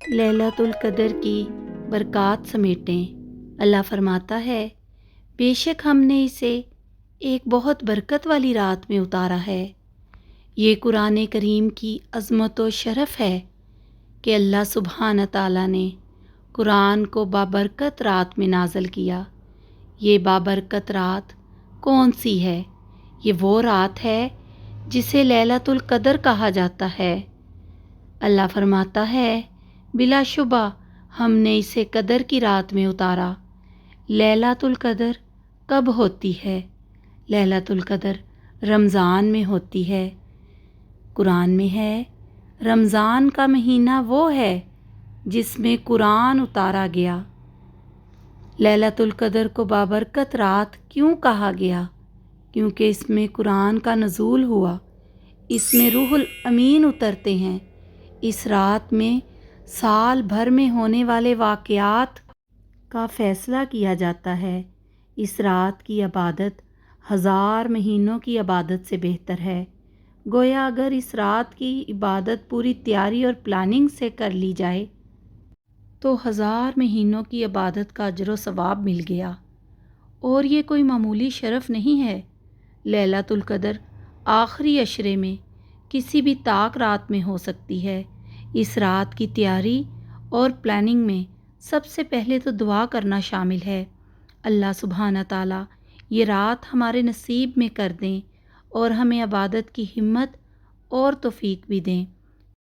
ليلۃ القدر کی برکات سمیٹیں۔ اللہ فرماتا ہے، بے شک ہم نے اسے ایک بہت برکت والی رات میں اتارا ہے۔ یہ قرآن کریم کی عظمت و شرف ہے کہ اللہ سبحانہ تعالیٰ نے قرآن کو بابرکت رات میں نازل کیا۔ یہ بابرکت رات کون سی ہے؟ یہ وہ رات ہے جسے لیلۃ القدر کہا جاتا ہے۔ اللہ فرماتا ہے، بلا شبہ ہم نے اسے قدر کی رات میں اتارا۔ لیلۃ القدر کب ہوتی ہے؟ لیلۃ القدر رمضان میں ہوتی ہے۔ قرآن میں ہے، رمضان کا مہینہ وہ ہے جس میں قرآن اتارا گیا۔ لیلۃ القدر کو بابرکت رات کیوں کہا گیا؟ کیونکہ اس میں قرآن کا نزول ہوا، اس میں روح الامین اترتے ہیں۔ اس رات میں سال بھر میں ہونے والے واقعات کا فیصلہ کیا جاتا ہے۔ اس رات کی عبادت 1000 مہینوں کی عبادت سے بہتر ہے۔ گویا اگر اس رات کی عبادت پوری تیاری اور پلاننگ سے کر لی جائے تو 1000 مہینوں کی عبادت کا اجر و ثواب مل گیا۔ اور یہ کوئی معمولی شرف نہیں ہے۔ لیلۃ القدر آخری عشرے میں کسی بھی طاق رات میں ہو سکتی ہے۔ اس رات کی تیاری اور پلاننگ میں سب سے پہلے تو دعا کرنا شامل ہے۔ اللہ سبحانہ تعالیٰ یہ رات ہمارے نصیب میں کر دیں اور ہمیں عبادت کی ہمت اور توفیق بھی دیں۔